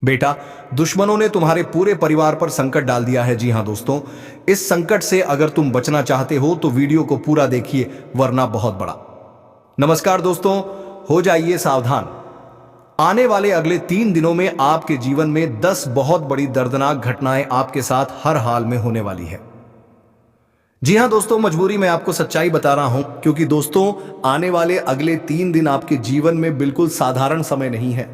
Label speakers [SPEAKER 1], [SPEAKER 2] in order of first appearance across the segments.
[SPEAKER 1] बेटा, दुश्मनों ने तुम्हारे पूरे परिवार पर संकट डाल दिया है। जी हां दोस्तों, इस संकट से अगर तुम बचना चाहते हो तो वीडियो को पूरा देखिए, वरना बहुत बड़ा। नमस्कार दोस्तों, हो जाइए सावधान। आने वाले अगले 3 दिनों में आपके जीवन में 10 बहुत बड़ी दर्दनाक घटनाएं आपके साथ हर हाल में होने वाली है। जी हां दोस्तों, मजबूरी में आपको सच्चाई बता रहा हूं, क्योंकि दोस्तों आने वाले अगले 3 दिन आपके जीवन में बिल्कुल साधारण समय नहीं है।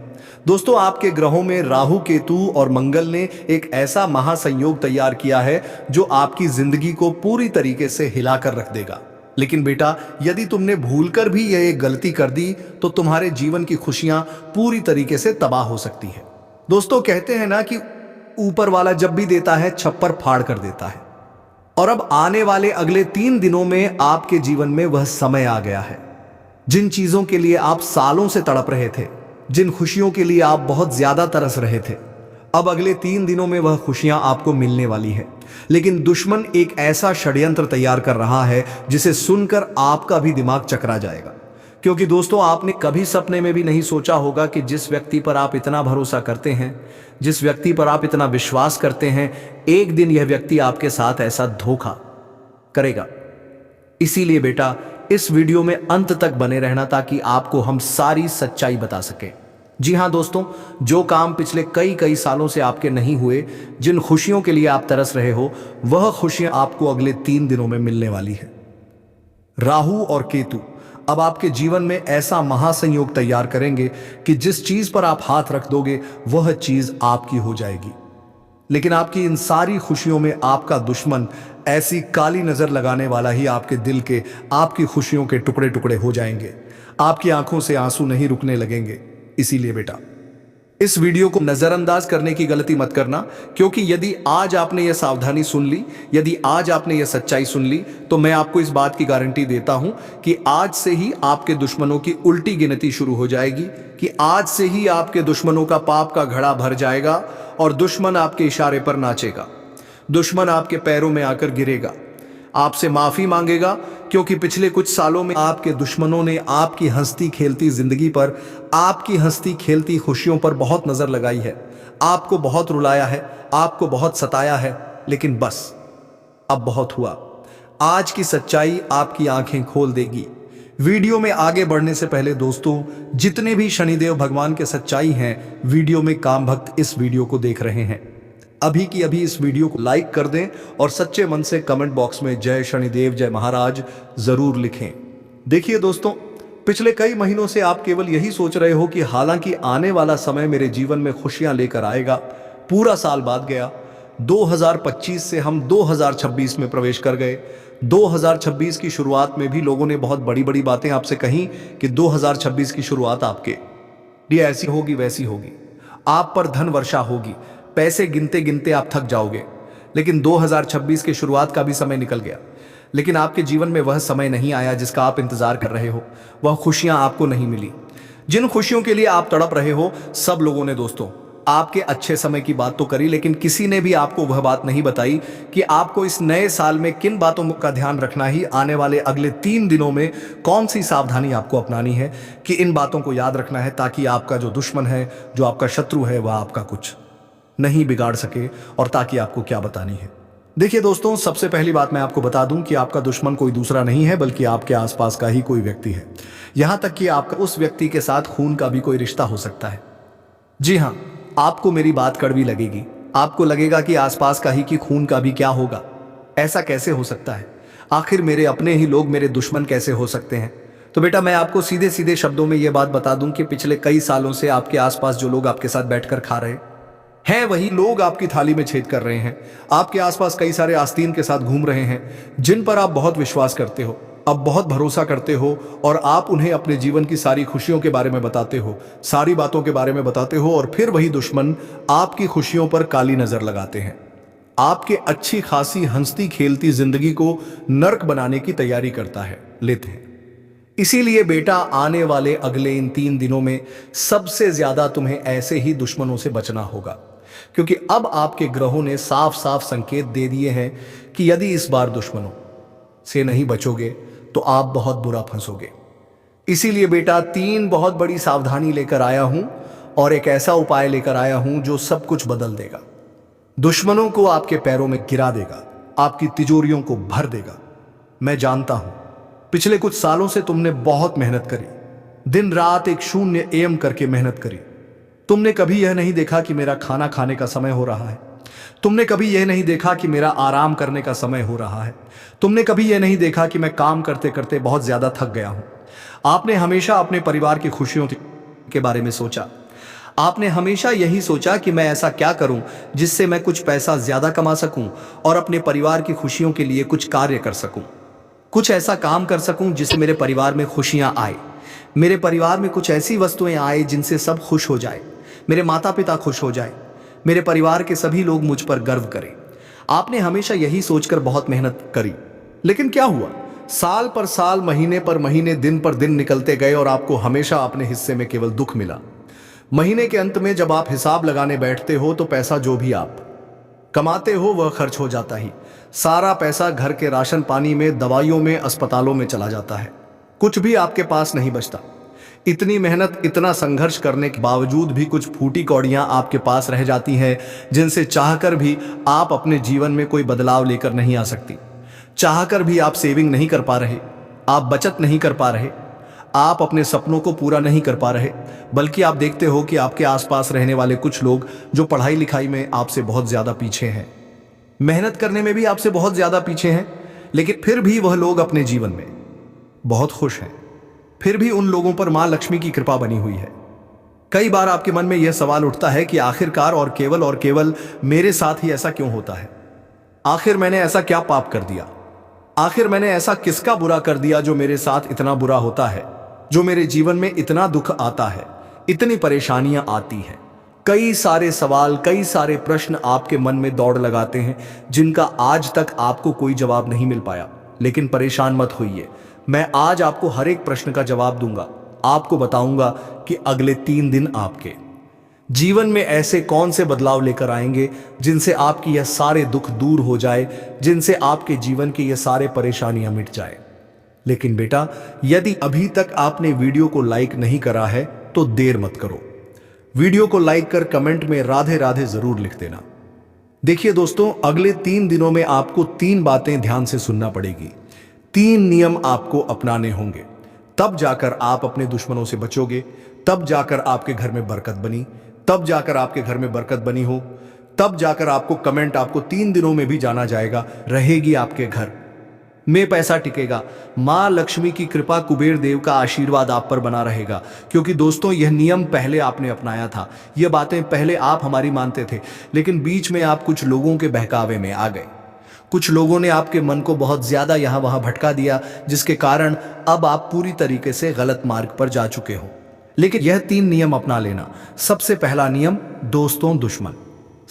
[SPEAKER 1] दोस्तों, आपके ग्रहों में राहु, केतु और मंगल ने एक ऐसा महासंयोग तैयार किया है जो आपकी जिंदगी को पूरी तरीके से हिलाकर रख देगा। लेकिन बेटा, यदि तुमने भूलकर भी यह एक गलती कर दी तो तुम्हारे जीवन की खुशियां पूरी तरीके से तबाह हो सकती है। दोस्तों, कहते हैं ना कि ऊपर वाला जब भी देता है छप्पर फाड़ कर देता है। और अब आने वाले अगले 3 दिनों में आपके जीवन में वह समय आ गया है जिन चीजों के लिए आप सालों से तड़प रहे थे, जिन खुशियों के लिए आप बहुत ज्यादा तरस रहे थे, अब अगले 3 दिनों में वह खुशियां आपको मिलने वाली है। लेकिन दुश्मन एक ऐसा षड्यंत्र तैयार कर रहा है जिसे सुनकर आपका भी दिमाग चकरा जाएगा। क्योंकि दोस्तों, आपने कभी सपने में भी नहीं सोचा होगा कि जिस व्यक्ति पर आप इतना भरोसा करते हैं, जिस व्यक्ति पर आप इतना विश्वास करते हैं, एक दिन यह व्यक्ति आपके साथ ऐसा धोखा करेगा। इसीलिए बेटा, इस वीडियो में अंत तक बने रहना ताकि आपको हम सारी सच्चाई बता सके। जी हां दोस्तों, जो काम पिछले कई कई सालों से आपके नहीं हुए, जिन खुशियों के लिए आप तरस रहे हो, वह खुशियां आपको अगले 3 दिनों में मिलने वाली है। राहु और केतु अब आपके जीवन में ऐसा महासंयोग तैयार करेंगे कि जिस चीज पर आप हाथ रख दोगे वह चीज आपकी हो जाएगी। लेकिन आपकी इन सारी खुशियों में आपका दुश्मन ऐसी काली नजर लगाने वाला ही आपके दिल के, आपकी खुशियों के टुकड़े टुकड़े हो जाएंगे। आपकी आंखों से आंसू नहीं रुकने लगेंगे। इसीलिए बेटा, इस वीडियो को नजरअंदाज करने की गलती मत करना, क्योंकि यदि आज आपने यह सावधानी सुन ली, यदि आज आपने यह सच्चाई सुन ली, तो मैं आपको इस बात की गारंटी देता हूं कि आज से ही आपके दुश्मनों की उल्टी गिनती शुरू हो जाएगी, कि आज से ही आपके दुश्मनों का पाप का घड़ा भर जाएगा और दुश्मन आपके इशारे पर नाचेगा। दुश्मन आपके पैरों में आकर गिरेगा, आपसे माफी मांगेगा, क्योंकि पिछले कुछ सालों में आपके दुश्मनों ने आपकी हंसती खेलती जिंदगी पर, आपकी हंसती खेलती खुशियों पर बहुत नजर लगाई है। आपको बहुत रुलाया है, आपको बहुत सताया है। लेकिन बस अब बहुत हुआ। आज की सच्चाई आपकी आंखें खोल देगी। वीडियो में आगे बढ़ने से पहले दोस्तों, जितने भी शनिदेव भगवान के सच्चाई हैं, वीडियो में काम भक्त इस वीडियो को देख रहे हैं, अभी की अभी इस वीडियो को लाइक कर दें और सच्चे मन से कमेंट बॉक्स में जय शनिदेव, जय महाराज जरूर लिखें। देखिए दोस्तों, पिछले कई महीनों से आप केवल यही सोच रहे हो कि हालांकि आने वाला समय मेरे जीवन में खुशियां लेकर आएगा। पूरा साल बाद गया, 2025 से हम 2026 में प्रवेश कर गए। 2026 की शुरुआत में भी लोगों ने बहुत बड़ी बड़ी बातें आपसे कही कि 2026 की शुरुआत आपके लिए ऐसी होगी, वैसी होगी, आप पर धन वर्षा होगी, पैसे गिनते गिनते आप थक जाओगे। लेकिन 2026 की शुरुआत का भी समय निकल गया, लेकिन आपके जीवन में वह समय नहीं आया जिसका आप इंतजार कर रहे हो। वह खुशियां आपको नहीं मिली। जिन खुशियों के लिए आप तड़प रहे हो, सब लोगों ने दोस्तों आपके अच्छे समय की बात तो करी, लेकिन किसी ने भी आपको वह बात नहीं बताई कि आपको इस नए साल में किन बातों का ध्यान रखना ही, आने वाले अगले 3 दिनों में कौन सी सावधानी आपको अपनानी है, कि इन बातों को याद रखना है ताकि आपका जो दुश्मन है, जो आपका शत्रु है, वह आपका कुछ नहीं बिगाड़ सके, और ताकि आपको क्या बतानी है। देखिए दोस्तों, सबसे पहली बात मैं आपको बता दूं कि आपका दुश्मन कोई दूसरा नहीं है, बल्कि आपके आसपास का ही कोई व्यक्ति है। यहां तक कि आपका उस व्यक्ति के साथ खून का भी कोई रिश्ता हो सकता है। जी हां, आपको मेरी बात कड़वी लगेगी। आपको लगेगा कि आसपास का ही कि खून का भी क्या होगा, ऐसा कैसे हो सकता है, आखिर मेरे अपने ही लोग मेरे दुश्मन कैसे हो सकते हैं। तो बेटा, मैं आपको सीधे सीधे शब्दों में यह बात बता दूं कि पिछले कई सालों से आपके आसपास जो लोग आपके साथ बैठकर खा रहे हैं, वही लोग आपकी थाली में छेद कर रहे हैं। आपके आसपास कई सारे आस्तीन के साथ घूम रहे हैं जिन पर आप बहुत विश्वास करते हो, अब बहुत भरोसा करते हो, और आप उन्हें अपने जीवन की सारी खुशियों के बारे में बताते हो, सारी बातों के बारे में बताते हो, और फिर वही दुश्मन आपकी खुशियों पर काली नजर लगाते हैं। आपके अच्छी खासी हंसती खेलती जिंदगी को नर्क बनाने की तैयारी करता है, लेते हैं। इसीलिए बेटा, आने वाले अगले इन 3 दिनों में सबसे ज्यादा तुम्हें ऐसे ही दुश्मनों से बचना होगा, क्योंकि अब आपके ग्रहों ने साफ साफ संकेत दे दिए हैं कि यदि इस बार दुश्मनों से नहीं बचोगे तो आप बहुत बुरा फंसोगे। इसीलिए बेटा, 3 बहुत बड़ी सावधानी लेकर आया हूं, और एक ऐसा उपाय लेकर आया हूं जो सब कुछ बदल देगा। दुश्मनों को आपके पैरों में गिरा देगा, आपकी तिजोरियों को भर देगा। मैं जानता हूं पिछले कुछ सालों से तुमने बहुत मेहनत करी, दिन रात एक शून्य एम करके मेहनत करी। तुमने कभी यह नहीं देखा कि मेरा खाना खाने का समय हो रहा है। तुमने कभी यह नहीं देखा कि मेरा आराम करने का समय हो रहा है। तुमने कभी यह नहीं देखा कि मैं काम करते करते बहुत ज्यादा थक गया हूं। आपने हमेशा अपने परिवार की खुशियों के बारे में सोचा। आपने हमेशा यही सोचा कि मैं ऐसा क्या करूं जिससे मैं कुछ पैसा ज्यादा कमा सकूं और अपने परिवार की खुशियों के लिए कुछ कार्य कर सकूं, कुछ ऐसा काम कर सकूं जिससे मेरे परिवार में खुशियां आए, मेरे परिवार में कुछ ऐसी वस्तुएं आए जिनसे सब खुश हो जाए, मेरे माता पिता खुश हो जाए, मेरे परिवार के सभी लोग मुझ पर गर्व करें। आपने हमेशा यही सोचकर बहुत मेहनत करी, लेकिन क्या हुआ? साल पर साल, महीने पर महीने, दिन पर दिन निकलते गए और आपको हमेशा अपने हिस्से में केवल दुख मिला। महीने के अंत में जब आप हिसाब लगाने बैठते हो तो पैसा जो भी आप कमाते हो वह खर्च हो जाता ही। सारा पैसा घर के राशन पानी में, दवाइयों में, अस्पतालों में चला जाता है। कुछ भी आपके पास नहीं बचता। इतनी मेहनत, इतना संघर्ष करने के बावजूद भी कुछ फूटी कौड़ियां आपके पास रह जाती हैं जिनसे चाहकर भी आप अपने जीवन में कोई बदलाव लेकर नहीं आ सकती। चाहकर भी आप सेविंग नहीं कर पा रहे, आप बचत नहीं कर पा रहे, आप अपने सपनों को पूरा नहीं कर पा रहे, बल्कि आप देखते हो कि आपके आसपास रहने वाले कुछ लोग जो पढ़ाई लिखाई में आपसे बहुत ज्यादा पीछे हैं, मेहनत करने में भी आपसे बहुत ज्यादा पीछे हैं, लेकिन फिर भी वह लोग अपने जीवन में बहुत खुश हैं। फिर भी उन लोगों पर मां लक्ष्मी की कृपा बनी हुई है। कई बार आपके मन में यह सवाल उठता है कि आखिरकार और केवल मेरे साथ ही ऐसा क्यों होता है? आखिर मैंने ऐसा क्या पाप कर दिया? आखिर मैंने ऐसा किसका बुरा कर दिया जो मेरे साथ इतना बुरा होता है, जो मेरे जीवन में इतना दुख आता है, इतनी परेशानियां आती हैं? कई सारे सवाल, कई सारे प्रश्न आपके मन में दौड़ लगाते हैं जिनका आज तक आपको कोई जवाब नहीं मिल पाया। लेकिन परेशान मत होइए, मैं आज आपको हर एक प्रश्न का जवाब दूंगा। आपको बताऊंगा कि अगले 3 दिन आपके जीवन में ऐसे कौन से बदलाव लेकर आएंगे जिनसे आपकी यह सारे दुख दूर हो जाए, जिनसे आपके जीवन की यह सारे परेशानियां मिट जाए। लेकिन बेटा, यदि अभी तक आपने वीडियो को लाइक नहीं करा है तो देर मत करो। वीडियो को लाइक कर कमेंट में राधे राधे जरूर लिख देना। देखिए दोस्तों, अगले 3 दिनों में आपको 3 बातें ध्यान से सुनना पड़ेगी। 3 नियम आपको अपनाने होंगे, तब जाकर आप अपने दुश्मनों से बचोगे, तब जाकर आपके घर में बरकत बनी, तब जाकर आपके घर में बरकत बनी हो, तब जाकर आपको कमेंट, आपको 3 दिनों में भी जाना जाएगा, रहेगी आपके घर में पैसा टिकेगा, मां लक्ष्मी की कृपा, कुबेर देव का आशीर्वाद आप पर बना रहेगा। क्योंकि दोस्तों, यह नियम पहले आपने अपनाया था, यह बातें पहले आप हमारी मानते थे, लेकिन बीच में आप कुछ लोगों के बहकावे में आ गए। कुछ लोगों ने आपके मन को बहुत ज्यादा यहां वहां भटका दिया, जिसके कारण अब आप पूरी तरीके से गलत मार्ग पर जा चुके हो। लेकिन यह 3 नियम अपना लेना। सबसे पहला नियम, दोस्तों दुश्मन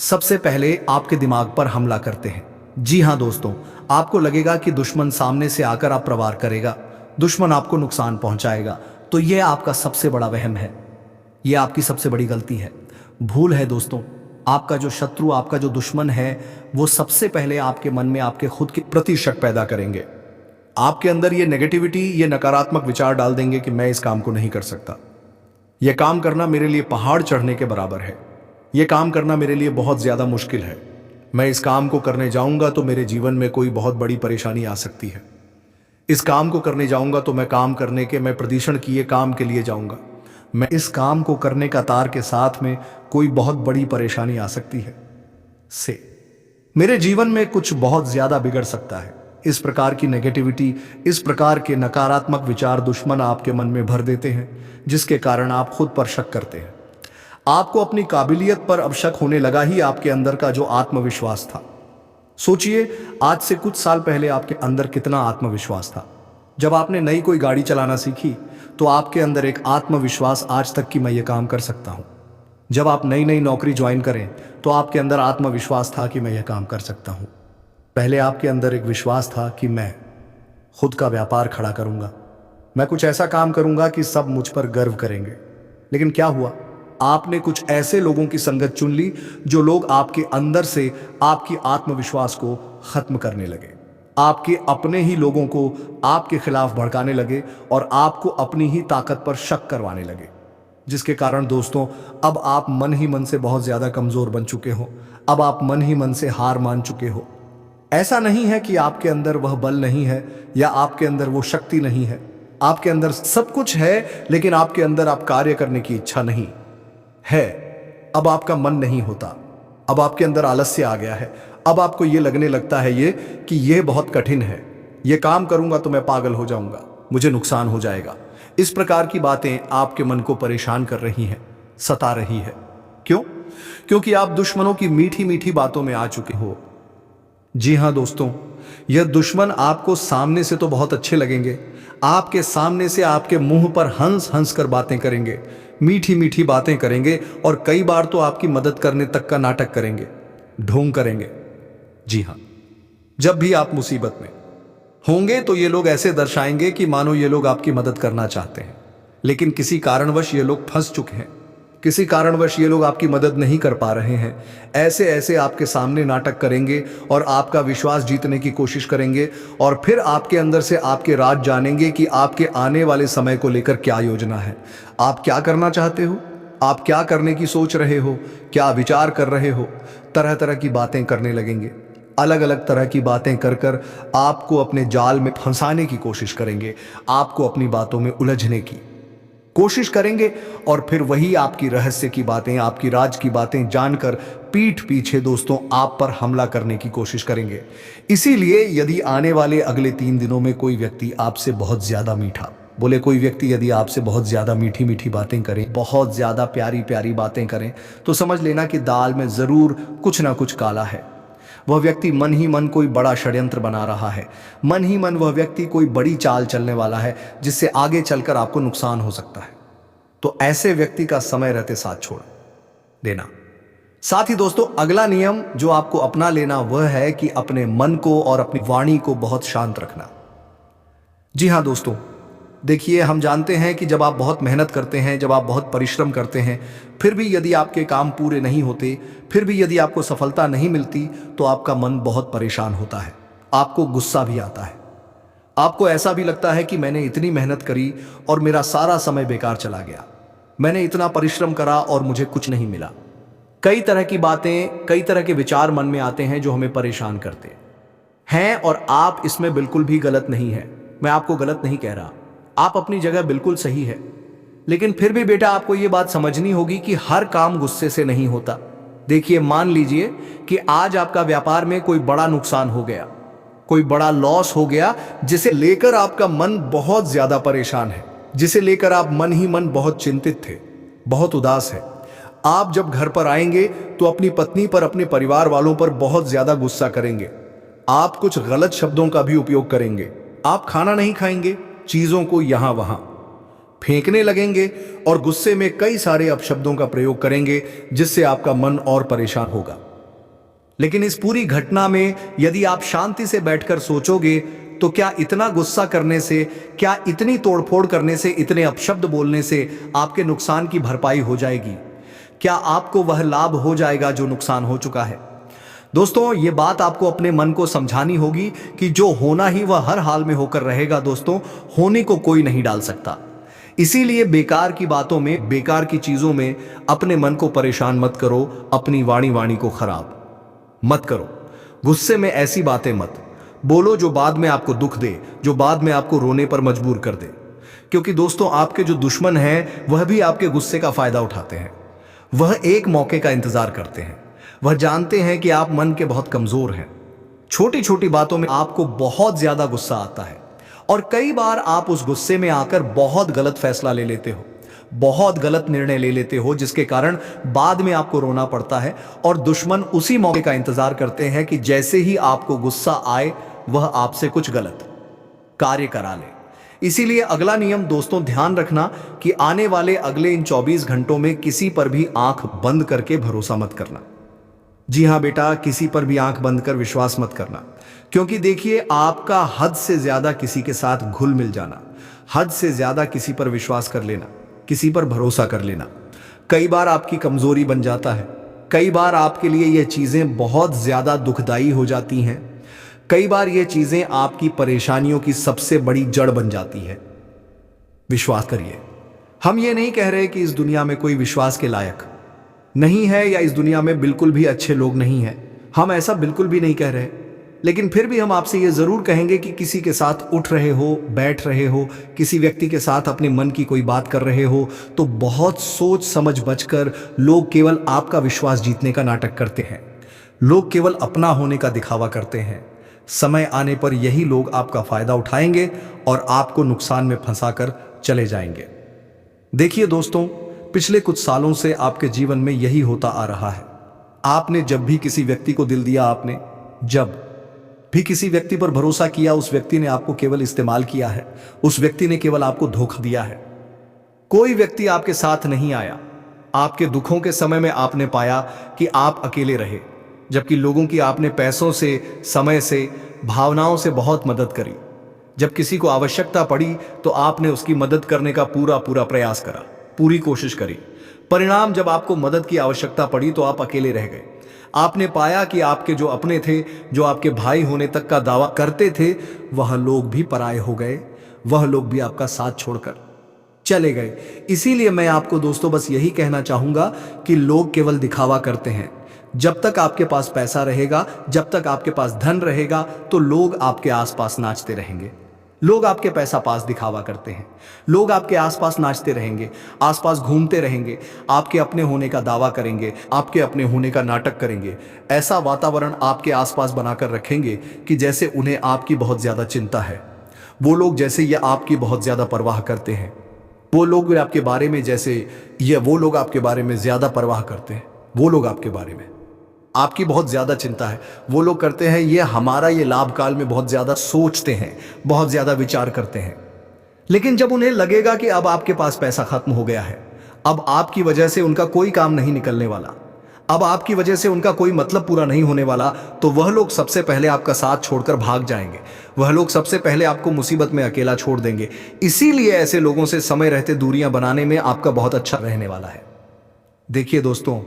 [SPEAKER 1] सबसे पहले आपके दिमाग पर हमला करते हैं। जी हां दोस्तों, आपको लगेगा कि दुश्मन सामने से आकर आप प्रहार करेगा, दुश्मन आपको नुकसान पहुंचाएगा, तो यह आपका सबसे बड़ा वहम है, यह आपकी सबसे बड़ी गलती है, भूल है दोस्तों। आपका जो शत्रु, आपका जो दुश्मन है, वो सबसे पहले आपके मन में आपके खुद के प्रति शक पैदा करेंगे। आपके अंदर ये नेगेटिविटी, ये नकारात्मक विचार डाल देंगे कि मैं इस काम को नहीं कर सकता, यह काम करना मेरे लिए पहाड़ चढ़ने के बराबर है, यह काम करना मेरे लिए बहुत ज्यादा मुश्किल है, मैं इस काम को करने जाऊंगा तो मेरे जीवन में कोई बहुत बड़ी परेशानी आ सकती है, इस काम को करने जाऊंगा तो मैं प्रदूषण किए काम के लिए जाऊंगा, मैं इस काम को करने का तार के साथ में कोई बहुत बड़ी परेशानी आ सकती है, से मेरे जीवन में कुछ बहुत ज्यादा बिगड़ सकता है। इस प्रकार की नेगेटिविटी, इस प्रकार के नकारात्मक विचार दुश्मन आपके मन में भर देते हैं, जिसके कारण आप खुद पर शक करते हैं। आपको अपनी काबिलियत पर अब शक होने लगा ही आपके अंदर का जो आत्मविश्वास था। सोचिए, आज से कुछ साल पहले आपके अंदर कितना आत्मविश्वास था। जब आपने नई कोई गाड़ी चलाना सीखी तो आपके अंदर एक आत्मविश्वास आज तक कि मैं ये काम कर सकता हूं। जब आप नई नई नौकरी ज्वाइन करें तो आपके अंदर आत्मविश्वास था कि मैं यह काम कर सकता हूं। पहले आपके अंदर एक विश्वास था कि मैं खुद का व्यापार खड़ा करूंगा, मैं कुछ ऐसा काम करूंगा कि सब मुझ पर गर्व करेंगे। लेकिन क्या हुआ? आपने कुछ ऐसे लोगों की संगत चुन ली जो लोग आपके अंदर से आपकी आत्मविश्वास को खत्म करने लगे, आपके अपने ही लोगों को आपके खिलाफ भड़काने लगे और आपको अपनी ही ताकत पर शक करवाने लगे। जिसके कारण दोस्तों अब आप मन ही मन से बहुत ज्यादा कमजोर बन चुके हो। अब आप मन ही मन से हार मान चुके हो। ऐसा नहीं है कि आपके अंदर वह बल नहीं है या आपके अंदर वो शक्ति नहीं है। आपके अंदर सब कुछ है, लेकिन आपके अंदर आप कार्य करने की इच्छा नहीं है। अब आपका मन नहीं होता। अब आपके अंदर आलस्य आ गया है। अब आपको ये लगने लगता है कि ये बहुत कठिन है, ये काम करूंगा तो मैं पागल हो जाऊंगा, मुझे नुकसान हो जाएगा। इस प्रकार की बातें आपके मन को परेशान कर रही हैं, सता रही है। क्यों? क्योंकि आप दुश्मनों की मीठी मीठी बातों में आ चुके हो। जी हां दोस्तों, यह दुश्मन आपको सामने से तो बहुत अच्छे लगेंगे। आपके सामने से आपके मुंह पर हंस हंस कर बातें करेंगे, मीठी मीठी बातें करेंगे और कई बार तो आपकी मदद करने तक का नाटक करेंगे, ढोंग करेंगे। जी हां, जब भी आप मुसीबत में होंगे तो ये लोग ऐसे दर्शाएंगे कि मानो ये लोग आपकी मदद करना चाहते हैं, लेकिन किसी कारणवश ये लोग फंस चुके हैं। किसी कारणवश ये लोग आपकी मदद नहीं कर पा रहे हैं। ऐसे ऐसे आपके सामने नाटक करेंगे और आपका विश्वास जीतने की कोशिश करेंगे और फिर आपके अंदर से आपके राज जानेंगे कि आपके आने वाले समय को लेकर क्या योजना है, आप क्या करना चाहते हो, आप क्या करने की सोच रहे हो, क्या विचार कर रहे हो। तरह तरह की बातें करने लगेंगे, अलग अलग तरह की बातें कर कर आपको अपने जाल में फंसाने की कोशिश करेंगे, आपको अपनी बातों में उलझने की कोशिश करेंगे और फिर वही आपकी रहस्य की बातें, आपकी राज की बातें जानकर पीठ पीछे दोस्तों आप पर हमला करने की कोशिश करेंगे। इसीलिए यदि आने वाले अगले 3 दिनों में कोई व्यक्ति आपसे बहुत ज्यादा मीठा बोले, कोई व्यक्ति यदि आपसे बहुत ज्यादा मीठी मीठी बातें करें, बहुत ज्यादा प्यारी प्यारी बातें करें, तो समझ लेना कि दाल में जरूर कुछ ना कुछ काला है। वह व्यक्ति मन ही मन कोई बड़ा षड्यंत्र बना रहा है। मन ही मन वह व्यक्ति कोई बड़ी चाल चलने वाला है जिससे आगे चलकर आपको नुकसान हो सकता है। तो ऐसे व्यक्ति का समय रहते साथ छोड़ देना। साथ ही दोस्तों अगला नियम जो आपको अपना लेना वह है कि अपने मन को और अपनी वाणी को बहुत शांत रखना। जी हां दोस्तों, देखिए हम जानते हैं कि जब आप बहुत मेहनत करते हैं, जब आप बहुत परिश्रम करते हैं, फिर भी यदि आपके काम पूरे नहीं होते, फिर भी यदि आपको सफलता नहीं मिलती, तो आपका मन बहुत परेशान होता है, आपको गुस्सा भी आता है, आपको ऐसा भी लगता है कि मैंने इतनी मेहनत करी और मेरा सारा समय बेकार चला गया, मैंने इतना परिश्रम करा और मुझे कुछ नहीं मिला। कई तरह की बातें, कई तरह के विचार मन में आते हैं जो हमें परेशान करते हैं और आप इसमें बिल्कुल भी गलत नहीं है। मैं आपको गलत नहीं कह रहा, आप अपनी जगह बिल्कुल सही है, लेकिन फिर भी बेटा आपको यह बात समझनी होगी कि हर काम गुस्से से नहीं होता। देखिए मान लीजिए कि आज आपका व्यापार में कोई बड़ा नुकसान हो गया, कोई बड़ा लॉस हो गया, जिसे लेकर आपका मन बहुत ज्यादा परेशान है, जिसे लेकर आप मन ही मन बहुत चिंतित थे, बहुत उदास है। आप जब घर पर आएंगे तो अपनी पत्नी पर, अपने परिवार वालों पर बहुत ज्यादा गुस्सा करेंगे। आप कुछ गलत शब्दों का भी उपयोग करेंगे। आप खाना नहीं खाएंगे, चीजों को यहां वहां फेंकने लगेंगे और गुस्से में कई सारे अपशब्दों का प्रयोग करेंगे जिससे आपका मन और परेशान होगा। लेकिन इस पूरी घटना में यदि आप शांति से बैठकर सोचोगे तो क्या इतना गुस्सा करने से, क्या इतनी तोड़फोड़ करने से, इतने अपशब्द बोलने से आपके नुकसान की भरपाई हो जाएगी? क्या आपको वह लाभ हो जाएगा जो नुकसान हो चुका है? दोस्तों ये बात आपको अपने मन को समझानी होगी कि जो होना ही वह हर हाल में होकर रहेगा। दोस्तों होने को कोई नहीं डाल सकता। इसीलिए बेकार की बातों में, बेकार की चीजों में अपने मन को परेशान मत करो, अपनी वाणी को खराब मत करो। गुस्से में ऐसी बातें मत बोलो जो बाद में आपको दुख दे, जो बाद में आपको रोने पर मजबूर कर दे। क्योंकि दोस्तों आपके जो दुश्मन हैं वह भी आपके गुस्से का फायदा उठाते हैं। वह एक मौके का इंतजार करते हैं। वह जानते हैं कि आप मन के बहुत कमजोर हैं। छोटी छोटी बातों में आपको बहुत ज्यादा गुस्सा आता है और कई बार आप उस गुस्से में आकर बहुत गलत फैसला ले लेते हो, बहुत गलत निर्णय ले लेते हो, जिसके कारण बाद में आपको रोना पड़ता है। और दुश्मन उसी मौके का इंतजार करते हैं कि जैसे ही आपको गुस्सा आए वह आपसे कुछ गलत कार्य करा ले। इसीलिए अगला नियम दोस्तों ध्यान रखना कि आने वाले अगले इन 24 घंटों में किसी पर भी आंख बंद करके भरोसा मत करना। जी हां बेटा, किसी पर भी आंख बंद कर विश्वास मत करना। क्योंकि देखिए आपका हद से ज्यादा किसी के साथ घुल मिल जाना, हद से ज्यादा किसी पर विश्वास कर लेना, किसी पर भरोसा कर लेना कई बार आपकी कमजोरी बन जाता है। कई बार आपके लिए यह चीजें बहुत ज्यादा दुखदाई हो जाती हैं। कई बार ये चीजें आपकी परेशानियों की सबसे बड़ी जड़ बन जाती है। विश्वास करिए, हम ये नहीं कह रहे कि इस दुनिया में कोई विश्वास के लायक नहीं है या इस दुनिया में बिल्कुल भी अच्छे लोग नहीं हैं। हम ऐसा बिल्कुल भी नहीं कह रहे, लेकिन फिर भी हम आपसे ये जरूर कहेंगे कि किसी के साथ उठ रहे हो, बैठ रहे हो, किसी व्यक्ति के साथ अपने मन की कोई बात कर रहे हो, तो बहुत सोच समझ बचकर। लोग केवल आपका विश्वास जीतने का नाटक करते हैं, लोग केवल अपना होने का दिखावा करते हैं। समय आने पर यही लोग आपका फायदा उठाएंगे और आपको नुकसान में फंसाकर चले जाएंगे। देखिए दोस्तों, पिछले कुछ सालों से आपके जीवन में यही होता आ रहा है। आपने जब भी किसी व्यक्ति को दिल दिया, आपने जब भी किसी व्यक्ति पर भरोसा किया, उस व्यक्ति ने आपको केवल इस्तेमाल किया है, उस व्यक्ति ने केवल आपको धोखा दिया है। कोई व्यक्ति आपके साथ नहीं आया। आपके दुखों के समय में आपने पाया कि आप अकेले रहे, जबकि लोगों की आपने पैसों से, समय से, भावनाओं से बहुत मदद करी। जब किसी को आवश्यकता पड़ी तो आपने उसकी मदद करने का पूरा प्रयास करा, पूरी कोशिश करी। परिणाम, जब आपको मदद की आवश्यकता पड़ी तो आप अकेले रह गए। आपने पाया कि आपके जो अपने थे, जो आपके भाई होने तक का दावा करते थे, वह लोग भी पराये हो गए, वह लोग भी आपका साथ छोड़कर चले गए। इसीलिए मैं आपको दोस्तों बस यही कहना चाहूंगा कि लोग केवल दिखावा करते हैं। जब तक आपके पास पैसा रहेगा, जब तक आपके पास धन रहेगा, तो लोग आपके आसपास नाचते रहेंगे। लोग आपके पैसा पास दिखावा करते हैं, लोग आपके आसपास नाचते रहेंगे, आसपास घूमते रहेंगे, आपके अपने होने का दावा करेंगे, आपके अपने होने का नाटक करेंगे। ऐसा वातावरण आपके आसपास बनाकर रखेंगे कि जैसे उन्हें आपकी बहुत ज्यादा चिंता है। वो लोग जैसे ये आपकी बहुत ज्यादा परवाह करते हैं। वो लोग आपके बारे में जैसे वो लोग आपके बारे में ज्यादा परवाह करते हैं। वो लोग आपके बारे में आपकी बहुत ज्यादा चिंता है। वो लोग करते हैं ये लाभ काल में बहुत ज्यादा सोचते हैं, बहुत ज्यादा विचार करते हैं। लेकिन जब उन्हें लगेगा कि अब आपके पास पैसा खत्म हो गया है, अब आपकी वजह से उनका कोई काम नहीं निकलने वाला, अब आपकी वजह से उनका कोई मतलब पूरा नहीं होने वाला, तो वह लोग सबसे पहले आपका साथ छोड़कर भाग जाएंगे। वह लोग सबसे पहले आपको मुसीबत में अकेला छोड़ देंगे। इसीलिए ऐसे लोगों से समय रहते दूरियां बनाने में आपका बहुत अच्छा रहने वाला है। देखिए दोस्तों,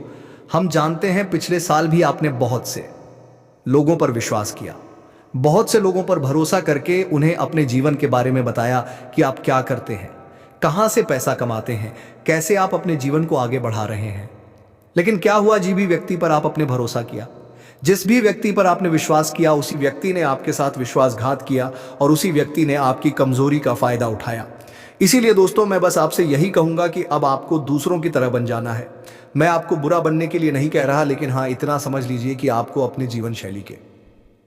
[SPEAKER 1] हम जानते हैं पिछले साल भी आपने बहुत से लोगों पर विश्वास किया, बहुत से लोगों पर भरोसा करके उन्हें अपने जीवन के बारे में बताया कि आप क्या करते हैं, कहां से पैसा कमाते हैं, कैसे आप अपने जीवन को आगे बढ़ा रहे हैं। लेकिन क्या हुआ, जिस भी व्यक्ति पर आप अपने भरोसा किया, जिस भी व्यक्ति पर आपने विश्वास किया, उसी व्यक्ति ने आपके साथ विश्वासघात किया और उसी व्यक्ति ने आपकी कमजोरी का फायदा उठाया। इसीलिए दोस्तों, मैं बस आपसे यही कहूंगा कि अब आपको दूसरों की तरह बन जाना है। मैं आपको बुरा बनने के लिए नहीं कह रहा, लेकिन हाँ, इतना समझ लीजिए कि आपको अपने जीवन शैली के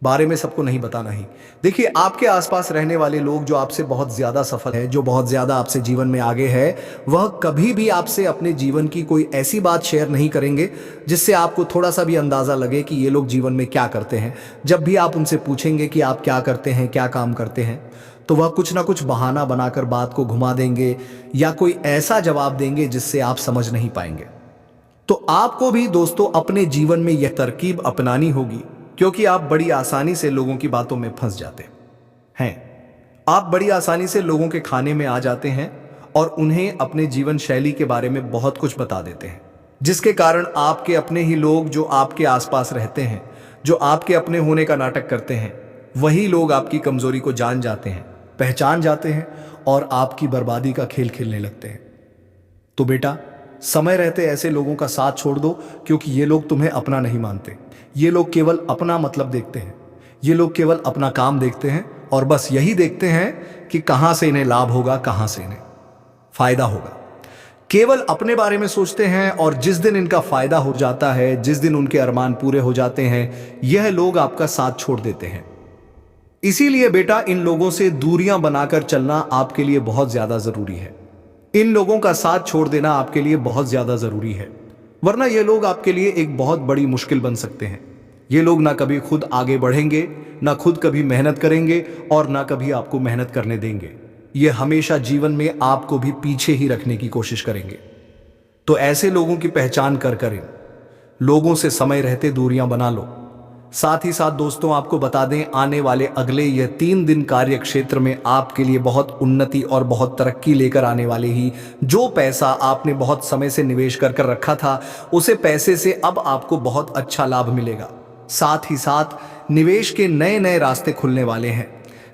[SPEAKER 1] बारे में सबको नहीं बताना ही। देखिए, आपके आसपास रहने वाले लोग जो आपसे बहुत ज्यादा सफल है, जो बहुत ज्यादा आपसे जीवन में आगे है, वह कभी भी आपसे अपने जीवन की कोई ऐसी बात शेयर नहीं करेंगे जिससे आपको थोड़ा सा भी अंदाजा लगे कि ये लोग जीवन में क्या करते हैं। जब भी आप उनसे पूछेंगे कि आप क्या करते हैं, क्या काम करते हैं, तो वह कुछ ना कुछ बहाना बनाकर बात को घुमा देंगे या कोई ऐसा जवाब देंगे जिससे आप समझ नहीं पाएंगे। तो आपको भी दोस्तों अपने जीवन में यह तरकीब अपनानी होगी, क्योंकि आप बड़ी आसानी से लोगों की बातों में फंस जाते हैं। आप बड़ी आसानी से लोगों के खाने में आ जाते हैं और उन्हें अपने जीवन शैली के बारे में बहुत कुछ बता देते हैं, जिसके कारण आपके अपने ही लोग जो आपके आसपास रहते हैं, जो आपके अपने होने का नाटक करते हैं, वही लोग आपकी कमजोरी को जान जाते हैं, पहचान जाते हैं और आपकी बर्बादी का खेल खेलने लगते हैं। तो बेटा, समय रहते ऐसे लोगों का साथ छोड़ दो, क्योंकि ये लोग तुम्हें अपना नहीं मानते। ये लोग केवल अपना मतलब देखते हैं, ये लोग केवल अपना काम देखते हैं और बस यही देखते हैं कि कहां से इन्हें लाभ होगा, कहां से इन्हें फायदा होगा। केवल अपने बारे में सोचते हैं और जिस दिन इनका फायदा हो जाता है, जिस दिन उनके अरमान पूरे हो जाते हैं, यह लोग आपका साथ छोड़ देते हैं। इसीलिए बेटा, इन लोगों से दूरियां बनाकर चलना आपके लिए बहुत ज्यादा जरूरी है। इन लोगों का साथ छोड़ देना आपके लिए बहुत ज्यादा जरूरी है, वरना ये लोग आपके लिए एक बहुत बड़ी मुश्किल बन सकते हैं। ये लोग ना कभी खुद आगे बढ़ेंगे, ना खुद कभी मेहनत करेंगे और ना कभी आपको मेहनत करने देंगे। ये हमेशा जीवन में आपको भी पीछे ही रखने की कोशिश करेंगे। तो ऐसे लोगों की पहचान कर इन लोगों से समय रहते दूरियां बना लो। साथ ही साथ दोस्तों, आपको बता दें, आने वाले अगले यह 3 दिन कार्य क्षेत्र में आपके लिए बहुत उन्नति और बहुत तरक्की लेकर आने वाले ही। जो पैसा आपने बहुत समय से निवेश कर रखा था, उसे पैसे से अब आपको बहुत अच्छा लाभ मिलेगा। साथ ही साथ निवेश के नए नए रास्ते खुलने वाले हैं,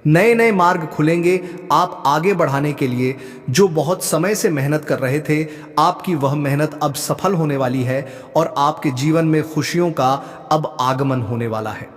[SPEAKER 1] नए नए मार्ग खुलेंगे आप आगे बढ़ाने के लिए। जो बहुत समय से मेहनत कर रहे थे, आपकी वह मेहनत अब सफल होने वाली है और आपके जीवन में खुशियों का अब आगमन होने वाला है।